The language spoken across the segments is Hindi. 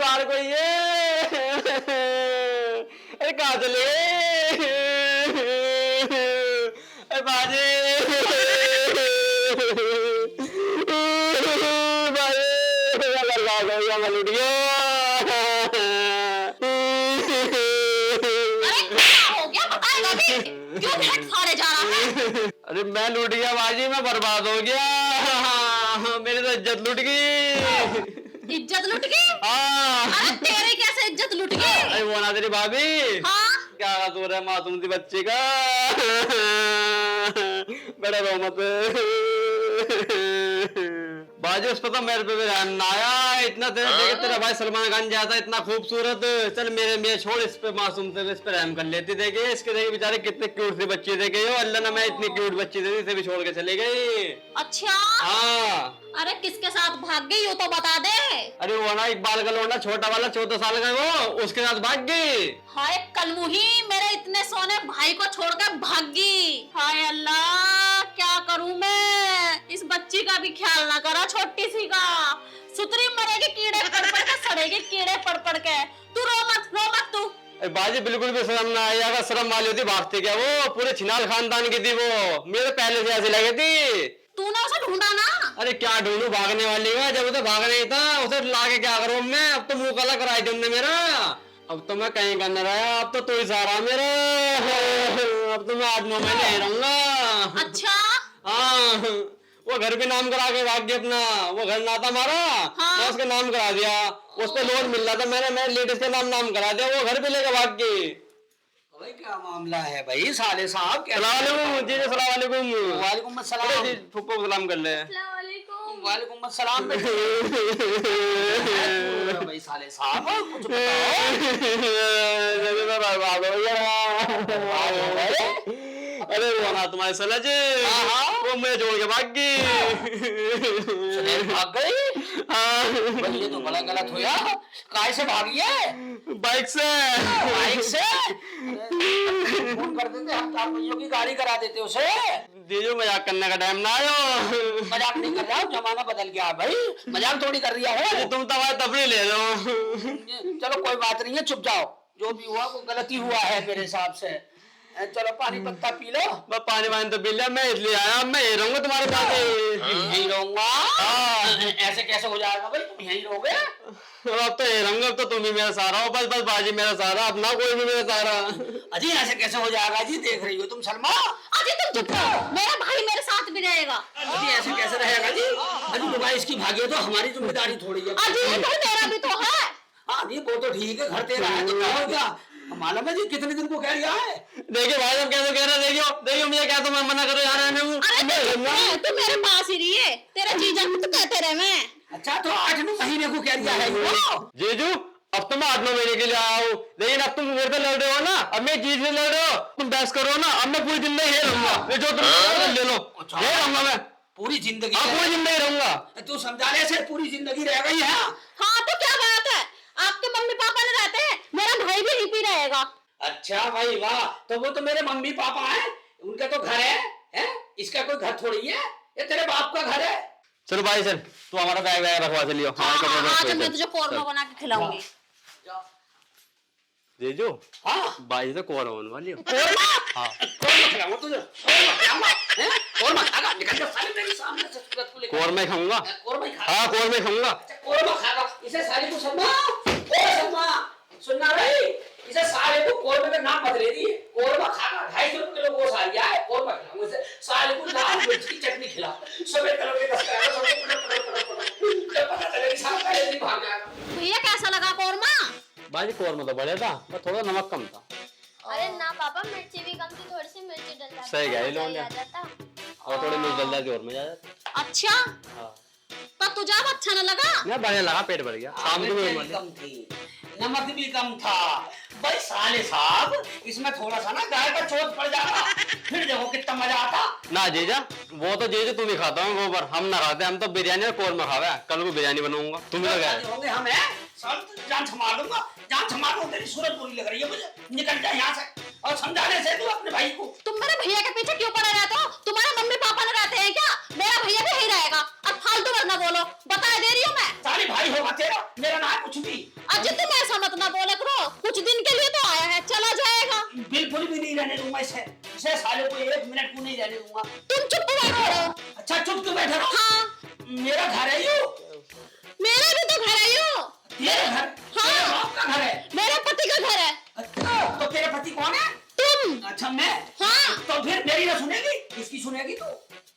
बाहर कोई है। अरे कहाँ चले गए? अरे बाजे मैं लुट गया। क्यों भेंट फाड़े जा रहा है? अरे मैं लूट गया बाजी, मैं बर्बाद हो गया। मेरी तो इज्जत लूट गई। इज्जत लुट गई? हाँ। अरे तेरी कैसे इज्जत लुट गई? अरे वो ना तेरी भाभी। हाँ? क्या कसूर है मासूम सी बच्ची का? बड़ा रो मत बाजी, उस पर तो मेरे पे भी ध्यान ना आया। इतना तेरे देखे तेरा भाई सलमान खान जैसा इतना खूबसूरत, चल मेरे छोड़, इस पे मासूम से इस पे रहम कर लेती। देखे इसके देखे बेचारे कितने क्यूट सी बच्ची देखे हो। अल्लाह ने मैं इतनी क्यूट बच्ची दे दी, इसे भी छोड़ के चले गई। अच्छा। हाँ। अरे किसके साथ भाग गई हो तो बता दे। अरे वो ना इकबाल का लौंडा छोटा वाला 14 साल का, वो उसके साथ भाग गई। हाय कलमुही, मेरे इतने सोने भाई को छोड़कर भाग गई। हाय अल्लाह, क्या करूं मैं? इस बच्ची का भी ख्याल ना करा, छोटी सी का। सुतरी मरेगी कीड़े पड़ पड़ के, सड़ेगी कीड़े पड़ पड़ के। तू रो मत तू। बाजी बिल्कुल भी शर्म ना आई। अगर शर्म वाली होती भागती क्या? वो पूरे छिनाल खानदान की थी, वो मेरे पहले से ऐसी लगी थी। तूने उसे ढूंढा ना? अरे क्या ढूंढू, भागने वाली का, जब उसे भागना ही था उसे लाके क्या करूं मैं? अब तो मुंह काला कराई तुमने मेरा। अब तो मैं कहीं का न रहा, अब तो तू ही सहारा मेरा। अब तो मैं 8-9 महीने ही रहूंगा। अच्छा। हाँ, वो घर पे नाम करा के भाग गया अपना। वो घर ना था हमारा। हाँ? मैं उसका नाम करा दिया। उस पे लोन मिल रहा था, मैं लेडीज का नाम करा दिया। वो घर पे लेकर भाग गई। भाई क्या मामला है भाई साले साहब? सलाम वालेकुम जी। सलाम वालेकुम। वालेकुम अस्सलाम। जी फुप्पो को सलाम कर ले। वालेकुम अस्सलाम। भाई साले साहब कुछ अरे वो ना तुम्हारे सला जी, वो मुझे जोड़ के भाग गई। भाग गई? हाँ। ये तो बड़ा गलत हुआ। काय से भागी है? बाइक से। बाइक से? फोन कर देते, हम 4 पहियों की गाड़ी करा देते उसे। दीजो मजाक करने का टाइम ना आयो। मजाक नहीं कर रहा हूँ, जमाना बदल गया भाई, मजाक थोड़ी कर रही है। तुम तो तफरी ले लो। चलो कोई बात नहीं है, चुप जाओ। जो भी हुआ वो गलती हुआ है मेरे हिसाब से। चलो पानी पत्ता पी लो। मैं पानी तो पी लिया, मैं इसलिए आया। मैं यही रहूंगा तुम्हारे पास। यही रहूंगा? ऐसे कैसे हो जाएगा भाई, तुम यही रहोगे? अब तो यही रहूंगा, अब तो तुम ही मेरा सहारा हो। बस बाजी मेरा सहारा, अपना कोई भी मेरा सहारा। अजी ऐसे कैसे हो जाएगा जी? देख रही हो तुम सलमा? अजी तुम चुप रहो, मेरा भाई मेरे साथ भी रहेगा। अजी ऐसे कैसे रहेगा जी? अजी तो भाई इसकी भागी तो हमारी जिम्मेदारी थोड़ी है। अजी घर मेरा भी तो है। हाँ जी वो तो ठीक है, घर तेरा है तो क्या हो गया? मालूम है जी कितने दिन को कह रहा है? देखिए भाई हम कैसे कह रहे हैं, देखियो मुझे क्या, तो मैं मना करो यार। अरे तू मेरे पास ही रही है, तेरा जीजा तो कहते रहे मैं। अच्छा तो 8-9 महीने को कह दिया है जीजू। अब तो मैं 8-9 महीने के लिए आया हूँ, लेकिन अब तुम मेरे से लड़ रहे हो ना, अब मैं जीत से लड़ रहे हो, तुम बहस करो ना। अब मैं पूरी जिंदगी ये रहूंगा, जो तुम ले लो, ये रहूंगा मैं पूरी जिंदगी। पूरी जिंदगी रहूंगा। तू समझाने से पूरी जिंदगी रह गई है? हाँ तो क्या बात है, आपके मम्मी पापा ने रहते हैं, मेरा भाई भी यहीं पे रहेगा। अच्छा भाई वाह, तो वो तो मेरे मम्मी पापा हैं, उनका तो घर है? इसका कोई घर थोड़ी है, ये तेरे बाप का घर है। चलो भाई चल, तू हमारा बैग रखवा चलियो। हाँ मैं तुझे कौरमा बना के खिलाऊंगी। जीजू। हाँ भाई तो कौन होने वाली हो? हाँ कौरमा खिलाऊंगा तुझे, कौरमा खिलाऊंगा, कौरमा खागा, निकल जा साले मेरे सामने से, सूरत को लेकर। कौरमा खाऊंगा। कौरमा खा। हाँ कौरमा खाऊंगा। कौरमा खागा, इसे साले को सुनना, ओ सुनना, सुनना भाई, इसे साले को कौरमा का नाम बदले दिए। कौरमा खागा, 250 किलो गोश्त आ गया है, कौरमा खिलाऊंगा इसे। साले को लाल मिर्च की चटनी खिला, सफेद कलर के 10 पता चलेगी साला पहले दिन भाग जाएगा। भैया कैसा लगा कौरमा? भाई कौरमा तो बढ़िया था, पर थोड़ा नमक कम था। अरे ना पापा, मिर्ची भी कम थी, थोड़ी सी मिर्ची डल जाती। सही कह रही मजा लोग आ जाता। और थोड़ी मिर्च डल जाती और मजा आ जाता। अच्छा हाँ तो तुझे अब अच्छा न लगा? ना बढ़िया लगा, पेट भर गया। शाम को भी कम थी, नमक भी कम था। भाई साले साहब इसमें थोड़ा सा ना गाय का चोट पड़ जाता, फिर देखो कितना मजा आता। ना जीजा, वो तो जीजा तुम ही खाता हो गोबर, हम ना खाते। हम तो बिरयानी और कौरमा खावे। कल को बिरयानी बनाऊंगा, तुम ही तो गए होंगे हम हैं, सब तो जान संभाल लूंगा, जान संभाल लूंगा। तेरी सूरत बुरी लग रही है मुझे, निकल जा यहाँ से। और समझाने से तू अपने भाई को। तुम मेरे भैया के पीछे क्यों पड़े रहते हो? तुम्हारे मम्मी पापा ने रहते हैं क्या? मेरा भैया भी यही रहेगा। अब फालतू मत ना बोलो, बता दे रही हूँ मैं। सारे भाई होगा तेरा, मेरा ना कुछ भी। अच्छा मिनट को नहीं जाने दूंगा। तुम चुप बैठे रहो। अच्छा चुप क्यों बैठे रहो? हाँ मेरा घर है यो। मेरा भी तो घर है यो। तेरा घर? तेरे बाप का घर है? मेरे पति का घर है। अच्छा तो तेरे पति कौन है? तुम। अच्छा मैं? हाँ। तो फिर मेरी ना सुनेगी, किसकी सुनेगी तू?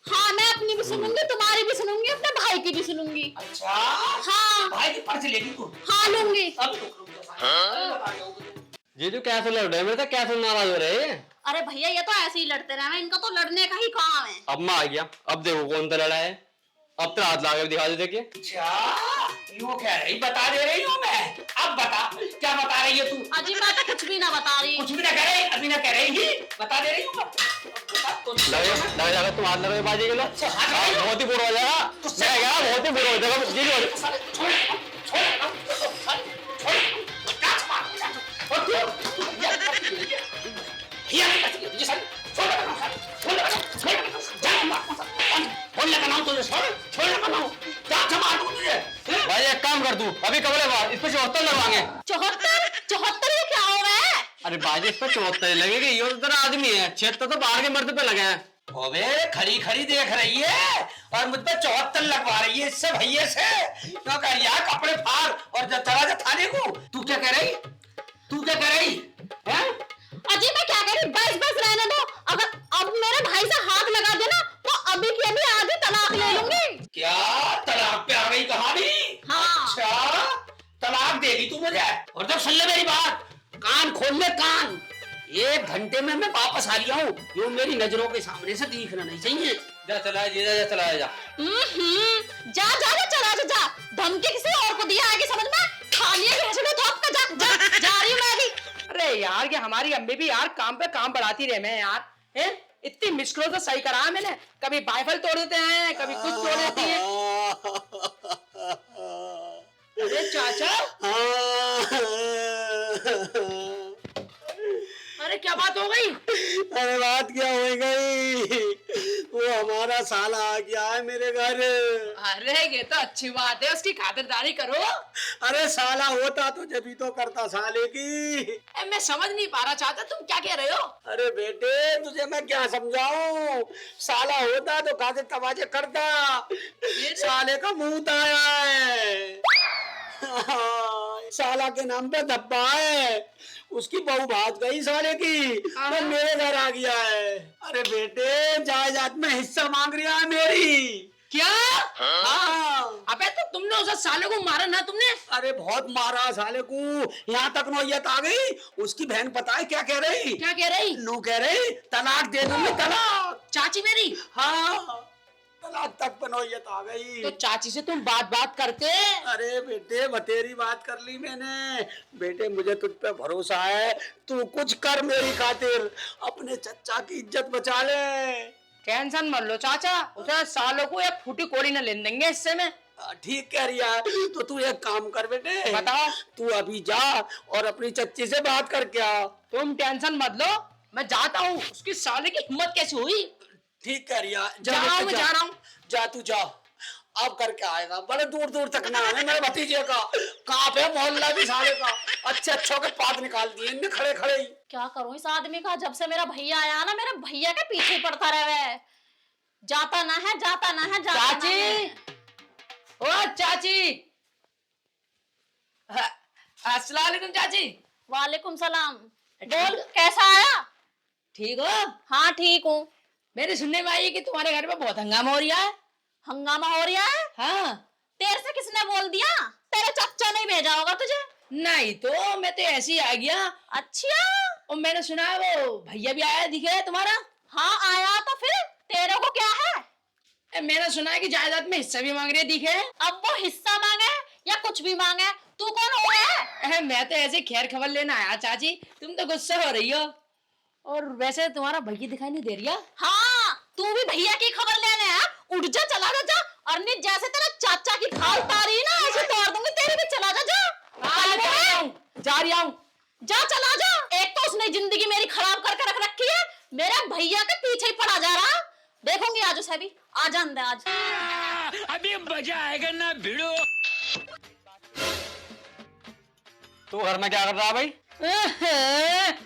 हाँ मैं अपनी भी सुनूंगी, तुम्हारी भी सुनूंगी, अपने भाई की भी सुनूंगी। अच्छा हाँ भाई की पर्ची लेगी तू? हाँ लूंगी। अब रुक जा साले, बता रहा हूँ तुझे। जीजू कैसे लड़ रहे हैं? मेरे तो कैसे नाराज हो रहे हैं? अरे भैया ये तो ऐसे ही लड़ते रहे, इनका तो लड़ने का ही काम है। अब मैं आ गया, अब देखो कौन सा लड़ा है। अब तो हाथ लाके दिखा दे, देखिए। अच्छा यूँ कह रही, बता दे रही हूँ मैं। अब बता क्या बता रही है तू? अजी मैं तो कुछ भी ना बता रही। कुछ भी ना कह रही, अभी ना कह रही ही, बता दे रही हूँ। बता तो लग जाएगा तुम हाथ लगे बाजी के लिए। बहुत ही बुरा हो जाएगा। मैं क्या बहुत ही बुरा हो जाएगा जीजू। भाई एक काम कर तू, अभी कमरे बाहर इस पे 74 लगवाएंगे। 74 ये क्या हो रहा है? अरे बाजी इस पे 74 लगेगी, ये तो तेरा आदमी है। 76 तो बाहर के मर्द पे लगे हैं। अबे खड़ी खड़ी देख रही है और मुझ पे 74 लगवा रही है इससे भैये से। क्यों कह रही है कपड़े फाड़ और चला जा थाने को। तू क्या कह रही? तू क्या कह रही है? अजी मैं क्या कह रही, बस रहने दो। अगर अब मेरे भाई से हाथ लगा देना तो अभी की अभी आगे तलाक ले लूंगी। क्या तलाक पे आ गई कहानी? हाँ। अच्छा तलाक देगी तू मुझे? और जब सुन ले मेरी बात, कान खोल ले कान। 1 घंटे में मैं वापस आ रही हूँ, यूँ मेरी नजरों के सामने से दिखना नहीं चाहिए। जा चला जीजा, जा चला जा। जा जा जा चला जा जा। धमकी किसी और को दिया आगे समझ में? खाली है घुसड़े थोप का। जा रही हूँ मैं भी। अरे यार ये हमारी अम्मी भी यार काम पे काम बढ़ाती रहे मैं यार हैं, इतनी मुश्किलों से सही करा मैंने। कभी बाइफल तोड़ देते हैं, कभी कुछ तोड़ देती है। अरे चाचा अरे क्या बात हो गई? अरे बात क्या हो गई, वो हमारा साला आ गया है मेरे घर। अरे ये तो अच्छी बात है, उसकी खातिरदारी करो। अरे साला होता तो जब ही तो करता साले की। मैं समझ नहीं पा रहा चाचा तुम क्या कह रहे हो? अरे बेटे तुझे मैं क्या समझाऊं, साला होता तो खाते तमाचे करता, साले का मुंह आया है। साला के नाम पे धब्बा है, उसकी बहू भाग गई साले की, तो मेरे घर आ गया है। अरे बेटे जायदाद में हिस्सा मांग रहा है मेरी। क्या? हाँ। अबे तो तुमने उस साले को मारा ना तुमने? अरे बहुत मारा साले को, यहाँ तक नौयत आ गई। उसकी बहन पता है क्या कह रही? क्या कह रही? नू कह रही तलाक दे दूंगी, तलाक। चाची मेरी? हाँ तलाक तक पे नौयत आ गई। तो चाची से तुम बात करते? अरे बेटे बतेरी बात कर ली मैंने। बेटे मुझे तुझ पे भरोसा है, तू कुछ कर मेरी खातिर, अपने चच्चा की इज्जत बचा ले। टेंशन मत लो चाचा, उसे सालों को एक फूटी कोड़ी न लेने देंगे इससे में। ठीक कह रही है, तो तू एक काम कर बेटे, बताओ। तू अभी जा और अपनी चच्ची से बात करके आ। तुम टेंशन मत लो, मैं जाता हूँ। उसकी साले की हिम्मत कैसे हुई? ठीक कह रही है, जा रहा हूँ। जा तू जा, अब करके आएगा। बड़े दूर दूर तक ना है मेरे भतीजे का, कहाँ पे मोहल्ला भी साले का। अच्छे अच्छों के पात निकाल दिए इनने खड़े खड़े ही। क्या करूं इस आदमी का, जब से मेरा भैया आया ना मेरे भैया के पीछे पड़ता रहे। जाता ना है जाता ना है जाता चाची ना है। ओ चाची, अस्सलाम वालेकुम चाची। वालेकुम सलाम। बोल कैसा आया? ठीक हो? हाँ ठीक हूँ। मेरे सुनने में आई है कि तुम्हारे घर में बहुत हंगामा हो रहा है। हंगामा हो रहा है? हाँ। तेरे से किसने बोल दिया? तेरे चच्चा ने भेजा होगा तुझे। नहीं तो मैं तो ऐसे ही आ गया। अच्छा। और मैंने सुना वो भैया भी आया दिखे तुम्हारा। हाँ आया, तो फिर तेरे को क्या है? मैंने सुना है कि जायदाद में हिस्सा भी मांग रहे दिखे। अब वो हिस्सा मांगे या कुछ भी मांगे, तू कौन हो गया? मैं तो ऐसे खैर खबर लेना आया चाची, तुम तो गुस्सा हो रही हो। और वैसे तुम्हारा भैया दिखाई नहीं दे रहा। हाँ तू भी भैया की खबर लेने है? उठ जा, चला जा, जा। और नहीं जैसे तेरा चाचा की खाल तारी ना ऐसे तोड़ दूंगी तेरी भी। चला जा, जा। जा रही हूँ। जा चला जा। एक तो उसने जिंदगी मेरी खराब करके रख रखी है, मेरे भैया के पीछे ही पड़ा जा रहा। देखूंगी आज उसे भी। आ जा अंदर आज। अभी मजा आएगा ना भिड़ो। तू घर में क्या कर रहा है भाई?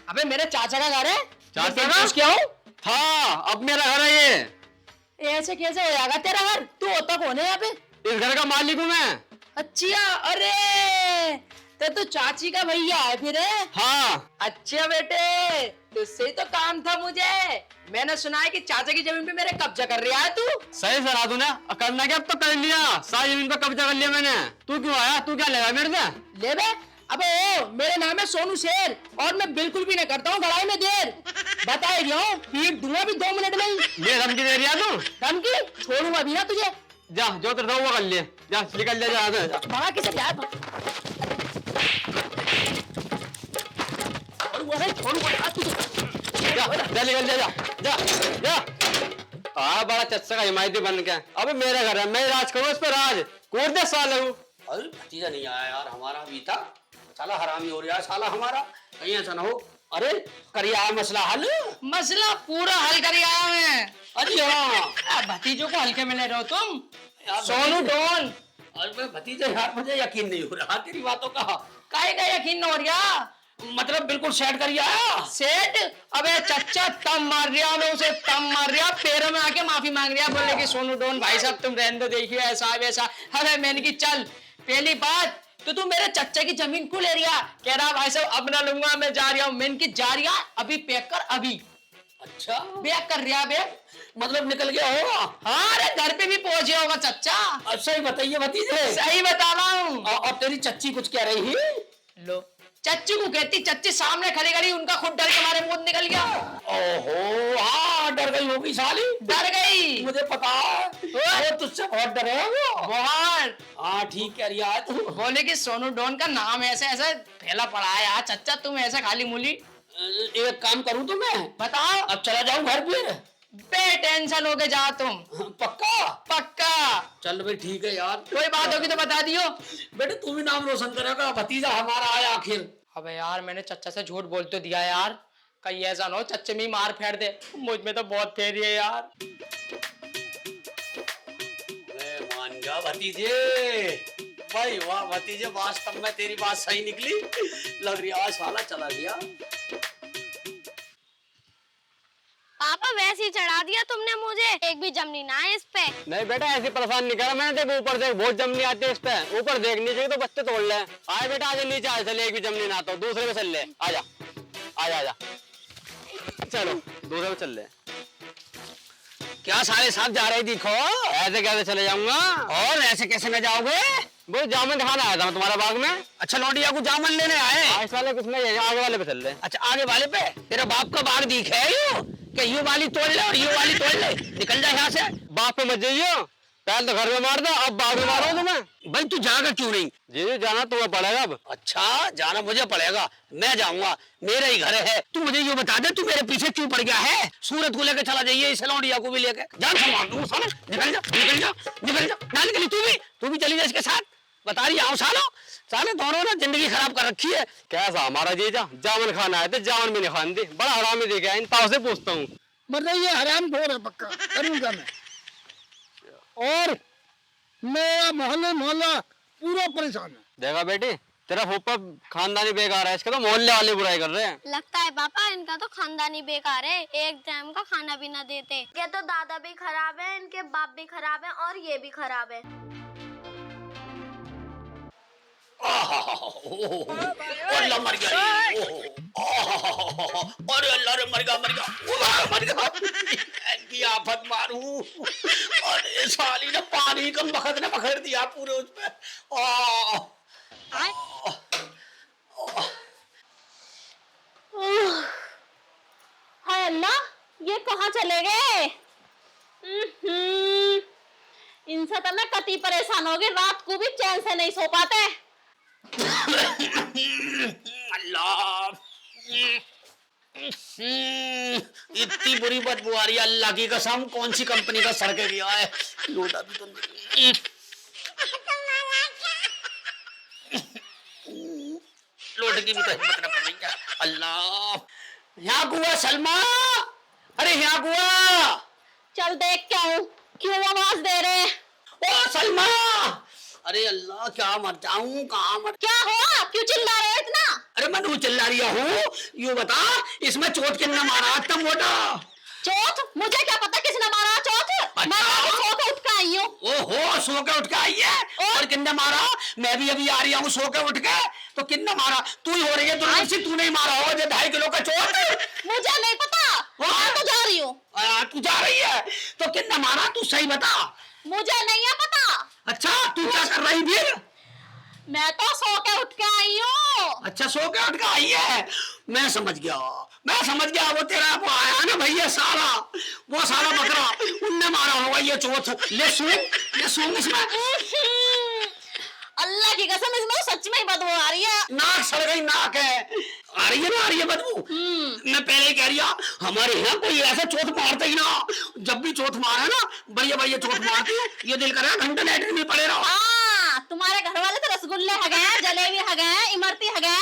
अबे मेरे चाचा का घर है। चाचा मैं का? क्या हूँ? हाँ अब मेरा घर है ये। ऐसे कैसे हो जाएगा तेरा घर? तू होता कौन है यहाँ पे? इस घर का मालिक हूँ मैं। अच्छा, अरे तो चाची का भैया है फिर है? हाँ अच्छा बेटे, तुझसे ही तो काम था मुझे। मैंने सुना है कि चाचा की जमीन पे मेरे कब्जा कर रहा है तू। सही सलाह तूने। करना क्या, अब तो कर लिया, सारी जमीन पर कब्जा कर लिया मैंने। तू क्यों आया, तू क्या लेगा मेरे से? ले बे, अबे ओ, मेरे नाम है सोनू शेर और मैं बिल्कुल भी नहीं करता हूँ लड़ाई में देर। बता ही रहा हूँ, पीट दूंगा भी 2 मिनट में ही। ये धमकी दे रही है तू? धमकी छोड़ूंगा भी ना तुझे। जा, जो तेरे वो कर लिए, जा निकल जा, जा। भागा किसे प्यार जा निकल जा, जा जा। हाँ बड़ा चच्चा का हिमायती बन के। अबे मेरा घर है, मैं राज करूँ इस पे, राज कोर दे साले हूँ। अरे भतीजा नहीं आया यार हमारा भी था, साला हरामी हो रहा है साला हमारा, कहीं ऐसा ना हो। अरे करिया मसला हल, मसला पूरा हल कर आया मैं। अरे हाँ भतीजों को हल्के में ले रहे हो तुम? यार सोनू डॉन। अरे भतीजा यार मुझे यकीन नहीं हो रहा तेरी बातों का। काहे का यकीन न हो रहा? मतलब बिल्कुल सेट करिया सेठ? अबे चच्चा तब मार रहा, मैं उसे तब मार रहा, पैरों में आके माफी मांग रहा, बोले कि सोनू डॉन भाई साहब तुम रहने दो, देखिए ऐसा वैसा। अरे मैंने की चल, पहली बात तो तू मेरे चच्चा की जमीन क्यों ले रहा? कह रहा भाई साहब अब ना लूंगा, मैं जा रहा हूँ। मैंने की जा रहा, अभी पैक कर अभी। अच्छा पैक कर रहा बे, मतलब निकल गया होगा। हाँ अरे घर पे भी पहुंचे होगा चच्चा। अच्छा ही बताइए भतीजे। सही बता रहा हूँ। और तेरी चच्ची कुछ कह रही है? लो चच्ची को कहती, चच्ची सामने खड़ी खड़ी, उनका खुद डर के मारे मुंह निकल गया। ओहो हाँ डर गई होगी साली। डर गई, मुझे पता है वो तुझसे बहुत डरे है वो। बहुत। हाँ ठीक कह रही है तू। बोले कि सोनू डॉन का नाम ऐसे ऐसे फैला पड़ा है यार चच्चा, तुम ऐसे खाली मूली। एक काम करूं तो मैं बताओ। अब चला जाऊं घर फिर? बे टेंशन हो के जा तुम। पक्का? पक्का। चल भाई ठीक है यार। कोई बात होगी तो बता दियो। बेटे तू भी नाम रोशन करेगा, भतीजा हमारा आया आखिर। अबे यार मैंने चच्चा से झूठ बोल तो दिया यार, कहीं ऐसा ना हो चच्चे में ही मार फेर दे। मुझ में तो बहुत फेरी है यार। मैं मान गया भतीजे, भाई वाह भतीजे, वास्तव में तेरी बात सही निकली। लग रही आज साला चला गया। पापा वैसे ही चढ़ा दिया तुमने मुझे, एक भी जमनी ना है इस पे। नहीं बेटा ऐसे परेशान नहीं करा मैंने, देखो ऊपर से बहुत जमनी आती है इस पे, ऊपर देखनी चाहिए तो बच्चे तोड़ ले। आए बेटा आजा नीचे, आ चले, एक भी जमनी ना तो दूसरे पे चल ले, आजा आजा आजा, चलो दूसरे पे चल ले। क्या सारे साथ जा रहे दिखो? ऐसे कैसे चले जाऊंगा? और ऐसे कैसे न जाओगे? वो जामुन खाना आया था मैं तुम्हारे बाग में। अच्छा लौंडिया को जामुन लेने आए? इस वाले कुछ नहीं है, आगे वाले पे चल ले। अच्छा आगे वाले पे? तेरा बाप का बाग दिख है यू कि यू वाली तोड़ ले और यू वाली तोड़ ले, निकल जा यहाँ से। बाप पे मत जाइयो, पहले तो घर में मार दो, अब बाग में मारो तुम्हें। भाई तू जाएगा क्यों नहीं? जी जाना तुम्हें पड़ेगा अब। अच्छा जाना मुझे पड़ेगा, मैं जाऊंगा, मेरा ही घर है। तू मुझे ये बता दे तू मेरे पीछे क्यों पड़ गया है? सूरत को लेके चला जाइए, इस लौंडिया को भी लेके जान संभाल दूंगा साले। निकल जा निकल जा निकल जा, ना निकली तू भी चली जा इसके साथ। बता रही आओ सालो, साले दोनों ने जिंदगी खराब कर रखी है। कैसा हमारा जीजा, जामुन खाना आए थे, जामुन भी नहीं खान दी, बड़ा हरामी दिखा है। इन ताऊ से पूछता हूँ। मतलब ये हराम खोर है पक्का, करूंगा मैं। और मेरा मोहल्ला पूरा परेशान है। देखा बेटी, तेरा फूफा खानदानी बेकार है, इसके तो मोहल्ले वाले बुराई कर रहे हैं। लगता है पापा इनका तो खानदानी बेकार है, एक टाइम का खाना भी ना देते। ये तो दादा भी खराब है, इनके बाप भी खराब है और ये भी खराब है। अल्लाह मर गया, अरे अल्लाह रे मर गया इनकी आफत मारू। अरे साली ने पानी का बखत ने पकड़ दिया पूरे उस पे। हाय अल्लाह, ये कहाँ चले गए? इनसे तो मैं कति परेशान हो गई, रात को भी चैन से नहीं सो पाते। अल्लाह इतनी बुरी बदबू आ रही है, अल्लाह की कसम। कौन सी कंपनी का सड़के गया है? लोटा भी तो लोटे की भी तो हिम्मत न पड़ रही है। अल्लाह यहाँ हुआ सलमा, अरे यहाँ हुआ, चल देख क्या हूँ, क्यों आवाज दे रहे? ओ सलमा, अरे अल्लाह क्या मर जाऊं, कहाँ मर। क्या हुआ, क्यों चिल्ला रहे हो इतना? अरे मैं चिल्ला रही हूँ, यू बता इसमें चोट कितना मारा इतना मोटा? चौथ मुझे क्या पता किसने मारा चौथ। मैं तो सो के उठ के आई हूँ। ओहो, सो के उठ के आई है और किन्ने मारा? मैं भी अभी आ रही हूँ सो के उठ के, तो किन्ने मारा? तू ही हो रही है दुर्गंध, तू नहीं मारा हो जो 2.5 किलो का चोट। मुझे नहीं पता, मैं तो जा रही हूँ। तू जा रही है तो किन्ने मारा? तू सही बता। मुझे नहीं है पता। अच्छा, तू क्या कर रही फिर? मैं तो सो के उठ के आई हूँ। अच्छा, सो के उठ के आई है। मैं समझ गया। वो तेरा वो आया ना भैया साला, वो साला बकरा, उनने मारा होगा ये चोट। ले सूंघ इसमें। अल्लाह की कसम इसमें सच में ही बदबू आ रही है। नाक सड़ गई, नाक है आ रही है बदबू। मैं पहले ही कह रही हमारे यहाँ कोई ऐसा चोट मारता ही ना। जब भी चोट मारे ना, बढ़िया चोट मारती है, ये दिल करे घंटा लैट्रिन में पड़े रहो। हाँ, तुम्हारे घर वाले तो रसगुल्ले हगे, जलेबी हगे, इमरती हगे।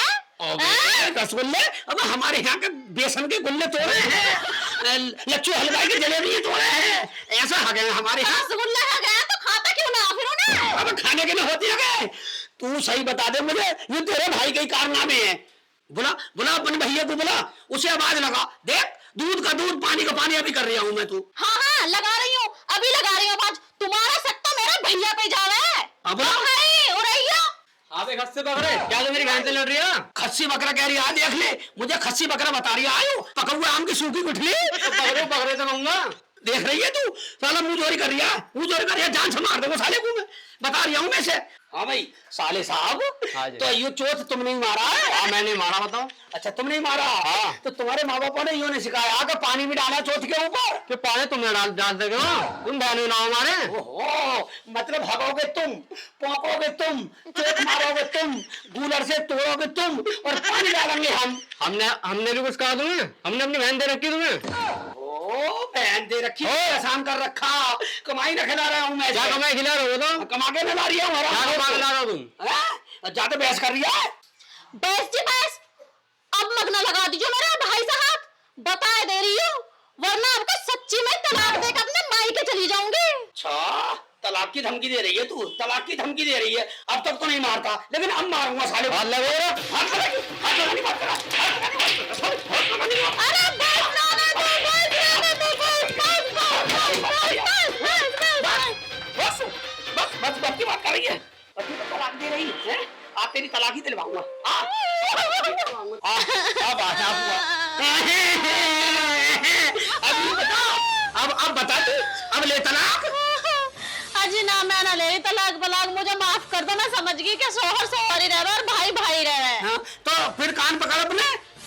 रसगुल्ले? अब हमारे यहाँ के बेसन के गुल्ले तोड़े हैं, लच्छू हलवाई के जलेबी तोड़े हैं, ऐसा हगे हमारे यहाँ। रसगुल्ले हगे तो खाता क्यों ना फिर उन्हें? अब खाने के लिए होती है। तू सही बता दे मुझे, ये तेरे भाई के कारनामे हैं। बुला अपन भैया को, बुला उसे आवाज लगा। देख, दूध का दूध, पानी का पानी अभी कर रहा हूँ मैं। तू? हाँ लगा रही हूँ, अभी लगा रही हूँ आवाज। तुम्हारा शक तो मेरे भैया पे जा रहा है। अब आप एक खस्सी बकरे, क्या तो मेरी गांड से लड़ रही है? खस्सी बकरा कह रही है, देख ले, मुझे खस्सी बकरा बता रही है। आयो पका हुआ आम की सूखी गुठली। बकरे तो कहूंगा। देख रही है तू, साला मुंह चोरी कर रही है, जान से मार देगा साले को। मैं बता रही हूँ मैं से। हाँ भाई साले साहब, हाँ जी। तो ये चोट तुम नहीं मारा है? हाँ, मैंने मारा, बताओ। अच्छा, तुम नहीं मारा? हाँ। तो तुम्हारे माँ बापों ने यूं नहीं सिखाया कि पानी में डाला चोट के ऊपर? कि पानी तुमने डाल देगे ना, तुम बहनों ना हमारे। ओहो, मतलब भगोगे तुम, पोंकोगे तुम, चोट मारोगे तुम, गूलर से तोड़ोगे तुम और पानी डालेंगे हम। हमने भी कुछ कहा तुम्हें? हमने अपनी बहन दे रखी तुम्हें? ओ, बहन दे रखी, आसान कर रखा, कमाई न खिला रहा हूँ मैं। क्या कमाई खिला रहे हो? तो कमा के न ला रही हूँ। क्या कमा के ला रहा हो तुम? ज्यादा बहस कर रही है। बस अब मगना लगा दीजिए मेरे भाई साहब, बता दे रही हूँ, वरना आपको सच्ची में तलाक देकर अपने मायके चली जाऊंगी। अच्छा, तलाक की धमकी दे रही है तू? तलाक की धमकी दे रही है? अब तक तो नहीं मारता, लेकिन अब मारूंगा साले को। अरे बस की बात कर रही है। अभी तो तलाक दे रही है, आप तेरी तलाक ही दिलवाऊंगा। अब बता तू, अब ले तलाक। अजी ना, मैं ना ले तलाक बलाक, मुझे माफ कर दो। मैं समझ गई कि शोहर सॉरी रह रहा है और भाई भाई रह रहा है। हाँ, तो फिर कान पकड़ अपने।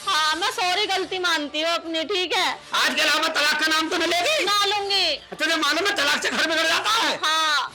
हाँ, मैं सॉरी गलती मानती हूँ अपनी, ठीक है? आज के अलावा तलाक का नाम तो न लेगी? ना लूंगी। तुझे मालूम है तलाक से घर बिगड़ जाता है? हाँ।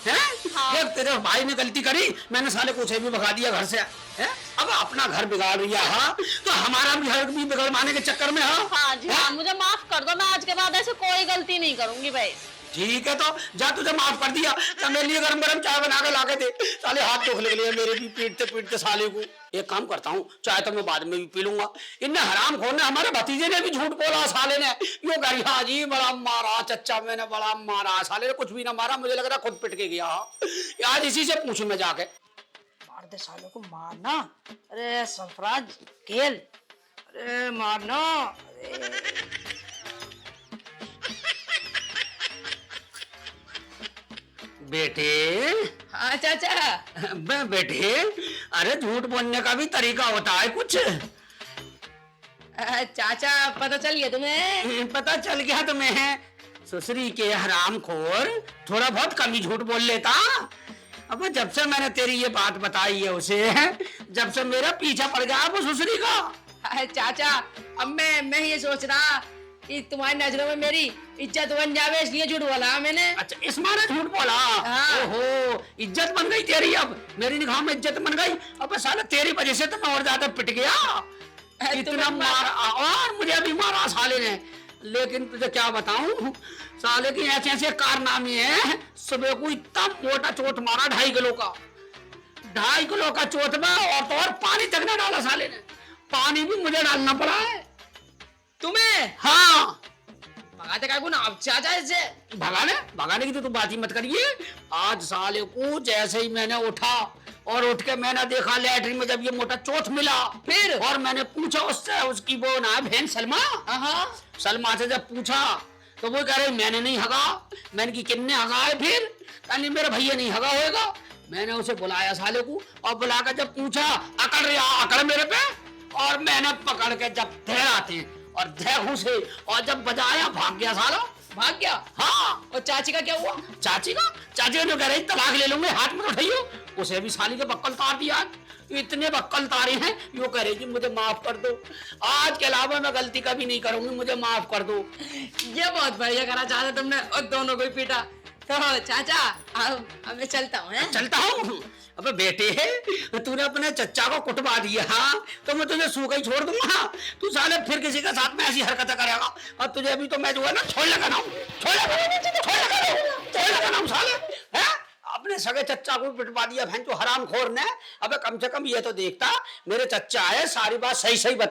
देख, तेरे भाई ने गलती करी, मैंने साले को उसे भी भगा दिया घर से। है? अब अपना घर बिगाड़ रही है। हाँ, तो हमारा भी घर भी बिगड़वाने के चक्कर में। हाँ जी, हाँ, मुझे माफ कर दो। मैं आज के बाद ऐसे कोई गलती नहीं करूंगी भाई। ठीक है, तो जा, तुझे माफ कर दिया। तो मेरे लिए गरम गरम चाय बना के ला के दे। साले हाथ दुखने के लिए मेरे भी पीटते साले को। एक काम करता हूँ, चाय तो मैं बाद में भी पी लूंगा। इनने हराम खोर ने, हमारे भतीजे ने भी झूठ बोला साले ने। यूं कह हाँ जी, बड़ा मारा चच्चा, मैंने बड़ा मारा। साले ने कुछ भी ना मारा, मुझे लग रहा खुद पिट के गया। आज इसी से पूछूं मैं जाके। मार दे साले को, मारना। अरे सरफराज खेल, अरे मारना। बेटे। हाँ चाचा। बेटे, अरे झूठ बोलने का भी तरीका होता है कुछ। चाचा पता चल गया तुम्हें? पता चल गया तुम्हें? ससुरी के हरामखोर, थोड़ा बहुत कम ही झूठ बोल लेता। अब जब से मैंने तेरी ये बात बताई है उसे, जब से मेरा पीछा पड़ गया वो ससुरी का। चाचा, अब मैं ये सोच रहा कि तुम्हारी नजरों में मेरी इज्जत बन जावे, इसलिए झूठ बोला मैंने। अच्छा, इस माने झूठ बोला? हाँ। ओहो, इज्जत बन गई तेरी, अब मेरी निगाह में इज्जत बन गई। अब साला तेरी वजह से तो मैं और ज्यादा पिट गया। इतना मारा और मुझे भी मारा साले ने। लेकिन तुझे क्या बताऊं, साले की ऐसे ऐसे कारनामे हैं। सुबह को इतना मोटा चोट मारा, 2.5 किलो का। 2.5 किलो का चोट में और पानी तक न डाला साले ने। पानी भी मुझे डालना पड़ा है। तुम्हें? हाँ। भगाते का गुना अब चाचा इसे। भगाने की तो तुम बात ही मत करिए। आज साले को जैसे ही मैंने उठा और उठ के मैंने देखा लैट्रिन में जब ये मोटा चोट मिला, फिर और मैंने पूछा उससे, उसकी वो ना बहन सलमा। हाँ। सलमा से जब पूछा तो वो कह रही मैंने नहीं हगा। मैंने की किन्ने हगा है फिर? कहनी मेरा भैया नहीं हगा होएगा। मैंने उसे बुलाया साले को और बुलाकर जब पूछा अकड़ रहा अकड़ मेरे पे, और मैंने पकड़ के जब धैर आते और धैर घुसे और जब बजाया भाग गया साला, भाग गया। हाँ। और चाची का क्या हुआ? चाची ने कह रही तलाक ले लूंगे, हाथ में उठाइयो। उसे भी साली के बक्कल तार दिया। इतने बक्कल तारे हैं, यो कह रही कि मुझे माफ कर दो, आज के अलावा मैं गलती कभी नहीं करूंगी, मुझे माफ कर दो। ये बहुत बढ़िया करा चाचा तुमने, और दोनों को ही पीटा। तो चाचा आओ, अब मैं चलता हूँ। चलता हूँ? अबे बेटे, तूने अपने चच्चा को कुटवा दिया तो मैं तुझे सूखा ही छोड़ दूंगा। तू साले फिर किसी के साथ में ऐसी हरकतें करेगा, और तुझे अभी तो मैं जो है ना छोड़ लगा साले है। अपने सगे चच्चा को पिटवा दिया भैंस हराम खोर ने। अबे कम से कम ये तो देखता, मेरे चच्चा है सारी बात सही सही